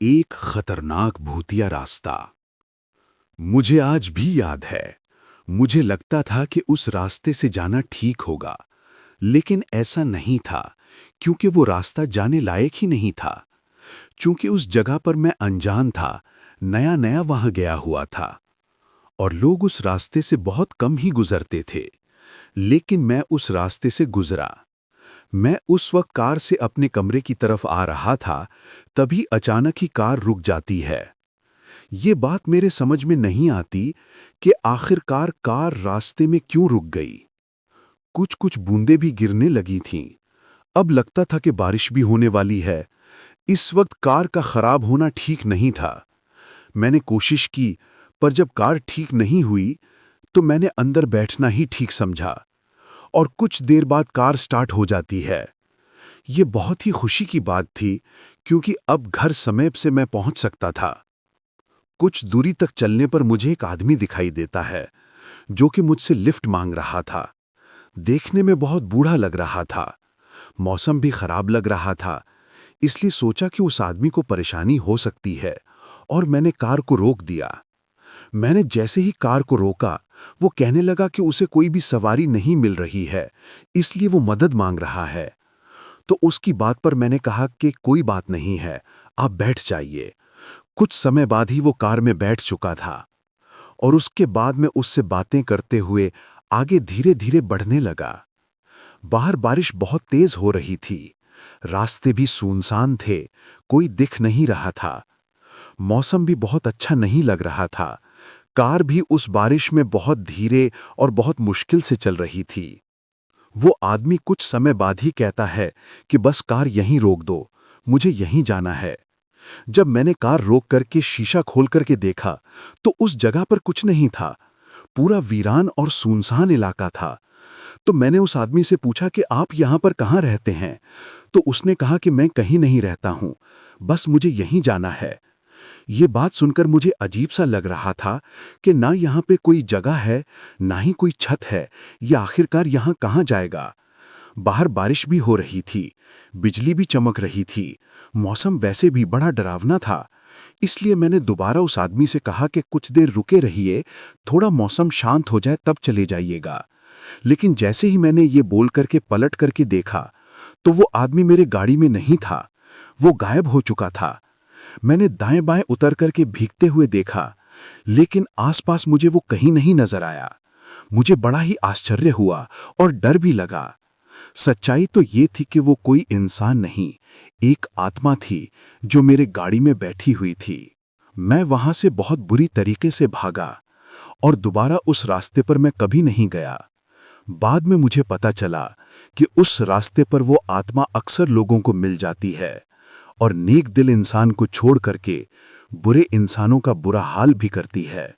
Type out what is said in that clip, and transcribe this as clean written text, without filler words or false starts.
एक खतरनाक भूतिया रास्ता। मुझे आज भी याद है। मुझे लगता था कि उस रास्ते से जाना ठीक होगा, लेकिन ऐसा नहीं था, क्योंकि वो रास्ता जाने लायक ही नहीं था। चूंकि उस जगह पर मैं अनजान था, नया नया वहां गया हुआ था, और लोग उस रास्ते से बहुत कम ही गुजरते थे। लेकिन मैं उस रास्ते से गुजरा। मैं उस वक्त कार से अपने कमरे की तरफ आ रहा था, तभी अचानक ही कार रुक जाती है। ये बात मेरे समझ में नहीं आती कि आखिरकार कार रास्ते में क्यों रुक गई। कुछ कुछ बूंदें भी गिरने लगी थीं। अब लगता था कि बारिश भी होने वाली है। इस वक्त कार का खराब होना ठीक नहीं था। मैंने कोशिश की, पर जब कार ठीक नहीं हुई, तो मैंने अंदर बैठना ही ठीक समझा। और कुछ देर बाद कार स्टार्ट हो जाती है। ये बहुत ही खुशी की बात थी, क्योंकि अब घर समय से मैं पहुंच सकता था। कुछ दूरी तक चलने पर मुझे एक आदमी दिखाई देता है, जो कि मुझसे लिफ्ट मांग रहा था। देखने में बहुत बूढ़ा लग रहा था। मौसम भी खराब लग रहा था, इसलिए सोचा कि उस आदमी को परेशानी हो सकती है, और मैंने कार को रोक दिया। मैंने जैसे ही कार को रोका, वो कहने लगा कि उसे कोई भी सवारी नहीं मिल रही है, इसलिए वो मदद मांग रहा है। तो उसकी बात पर मैंने कहा कि कोई बात नहीं है, आप बैठ जाइए। कुछ समय बाद ही वो कार में बैठ चुका था, और उसके बाद मैं उससे बातें करते हुए आगे धीरे धीरे बढ़ने लगा। बाहर बारिश बहुत तेज हो रही थी। रास्ते भी सुनसान थे, कोई दिख नहीं रहा था। मौसम भी बहुत अच्छा नहीं लग रहा था। कार भी उस बारिश में बहुत धीरे और बहुत मुश्किल से चल रही थी। वो आदमी कुछ समय बाद ही कहता है कि बस कार यहीं रोक दो, मुझे यहीं जाना है। जब मैंने कार रोक करके शीशा खोल करके देखा, तो उस जगह पर कुछ नहीं था। पूरा वीरान और सुनसान इलाका था। तो मैंने उस आदमी से पूछा कि आप यहाँ पर कहाँ रहते हैं? तो उसने कहा कि मैं कहीं नहीं रहता हूँ, बस मुझे यहीं जाना है। ये बात सुनकर मुझे अजीब सा लग रहा था कि ना यहाँ पे कोई जगह है, ना ही कोई छत है। ये आखिरकार यहाँ कहाँ जाएगा? बाहर बारिश भी हो रही थी, बिजली भी चमक रही थी, मौसम वैसे भी बड़ा डरावना था। इसलिए मैंने दोबारा उस आदमी से कहा कि कुछ देर रुके रहिए, थोड़ा मौसम शांत हो जाए तब चले जाइएगा। लेकिन जैसे ही मैंने ये बोल करके पलट करके देखा, तो वो आदमी मेरे गाड़ी में नहीं था, वो गायब हो चुका था। मैंने दाएं बाएं उतर करके भीगते हुए देखा, लेकिन आसपास मुझे वो कहीं नहीं नजर आया। मुझे बड़ा ही आश्चर्य हुआ और डर भी लगा। सच्चाई तो ये थी कि वो कोई इंसान नहीं, एक आत्मा थी जो मेरे गाड़ी में बैठी हुई थी। मैं वहां से बहुत बुरी तरीके से भागा, और दोबारा उस रास्ते पर मैं कभी नहीं गया। बाद में मुझे पता चला कि उस रास्ते पर वो आत्मा अक्सर लोगों को मिल जाती है, और नेक दिल इंसान को छोड़ करके बुरे इंसानों का बुरा हाल भी करती है।